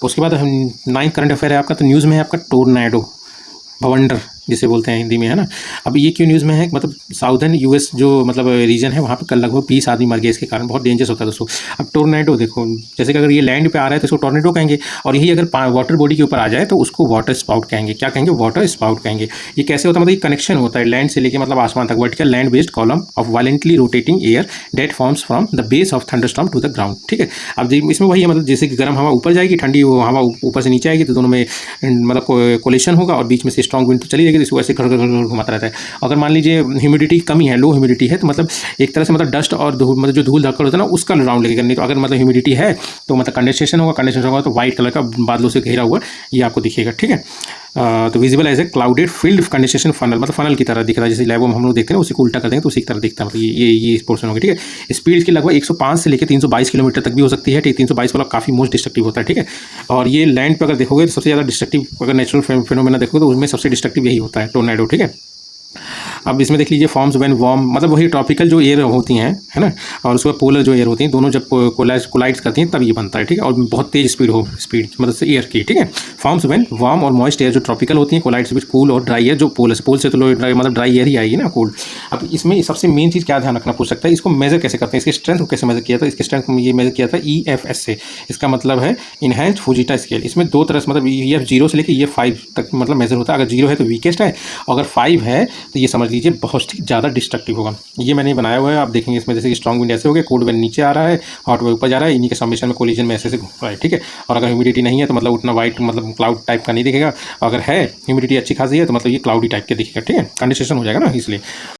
उसके बाद हम 9th करंट अफेयर है आपका, तो न्यूज़ में है आपका टोर्नेडो, भवंडर जिसे बोलते हैं हिंदी में, है ना। अब ये क्यों न्यूज़ में है, मतलब साउदर्न यूएस जो मतलब रीजन है वहाँ पे कल लगभग 20 आदमी मर गए इसके कारण, बहुत डेंजरस होता है दोस्तों। अब टोर्नेडो देखो, जैसे कि अगर ये लैंड पे आ रहा है तो इसको टोर्नेडो कहेंगे, और यही अगर वाटर बॉडी के ऊपर आ जाए तो उसको वाटर स्पाउट कहेंगे। क्या कहेंगे, वाटर स्पाउट कहेंगे। ये कैसे होता है, मतलब ये कनेक्शन होता है लैंड से लेके मतलब आसमान तक, vertical land based column of violently rotating air that forms from the base of thunderstorm to the ground. ठीक है, अब इसमें वही है, मतलब जैसे कि गर्म हवा ऊपर जाएगी, ठंडी हवा ऊपर से नीचे आएगी, तो दोनों में मतलब कोलिशन होगा और बीच में से स्ट्रॉन्ग विंड तो चली जाएगी, तो इसको ऐसे घुमाता रहता है। अगर मान लीजिए ह्यूमिडिटी कमी है, लो ह्यूमिडिटी है, तो मतलब एक तरह से मतलब डस्ट और मतलब जो धूल धक्कड़ होता है ना उसका राउंड लेके करनी। तो अगर मतलब ह्यूमिडिटी है तो मतलब कंडेंसेशन होगा तो व्हाइट कलर का बादलों से घेरा हुआ ये आपको दिखेगा। ठीक है, तो visible as a clouded field condensation funnel, मतलब फनल की तरह दिख रहा है, जैसे लैब में हम लोग देखते हैं ना उसी को उल्टा कर देंगे तो उसी की तरह दिखता है, मतलब ये पोर्शन होगा। ठीक है, स्पीड इसकी लगभग 105 से लेकर 322 किलोमीटर तक भी हो सकती है। ठीक, 322 वाला काफ़ी मोस्ट डिस्ट्रक्टिव होता है। ठीक है, और ये लैंड पर अगर देखोगे तो सबसे ज़्यादा डिस्ट्रक्टिव, अगर नेचुरल फिनोमेना देखोगे तो उसमें सबसे डिस्ट्रक्टिव यही होता है, टोर्नेडो। ठीक है, अब इसमें देख लीजिए फॉर्म्स व्हेन वार्म, मतलब वही ट्रॉपिकल जो एयर होती हैं, है ना, और उसके बाद पोलर जो एयर होती हैं, दोनों जब कोलाइड्स करती हैं तब ये बनता है। ठीक है, और बहुत तेज स्पीड मतलब से एयर की। ठीक है, फॉर्म्स व्हेन वार्म और मॉइस्ट एयर जो ट्रॉपिकल होती हैं, कोलाइड्स विद कूल और ड्राई एयर, जो पोल से तो मतलब ड्राई एयर ही आएगी ना, कोल्ड। अब इसमें सबसे मेन चीज़ क्या ध्यान रखना पूछ सकता है, इसको मेजर कैसे करते हैं, इसकी स्ट्रेंथ को कैसे मेजर किया था। इसके स्ट्रेंथ ये मेजर किया था EFS से, इसका मतलब है इनहेंस्ड फुजिटा स्केल। इसमें दो तरह से, मतलब EF 0 से लेकर EF 5 तक मतलब मेजर होता है। अगर 0 है तो वीकेस्ट है, अगर 5 है तो ये समझ लीजिए बहुत ही ज़्यादा डिस्ट्रक्टिव होगा। ये मैंने बनाया हुआ है, आप देखेंगे इसमें जैसे कि स्ट्रॉन्ग विंड ऐसे हो गया, कोल्ड विंड नीचे आ रहा है, हॉट विंड ऊपर जा रहा है, इन्हीं के समेशन में कोलिजन में ऐसे घूम रहा है। ठीक है, और अगर ह्यूमिडिटी नहीं है तो मतलब उतना वाइट मतलब क्लाउड टाइप का नहीं दिखेगा, अगर है ह्यूमिडिटी अच्छी खासी है तो मतलब ये क्लाउडी टाइप के दिखेगा। ठीक है, कंडेंसेशन हो जाएगा ना इसलिए।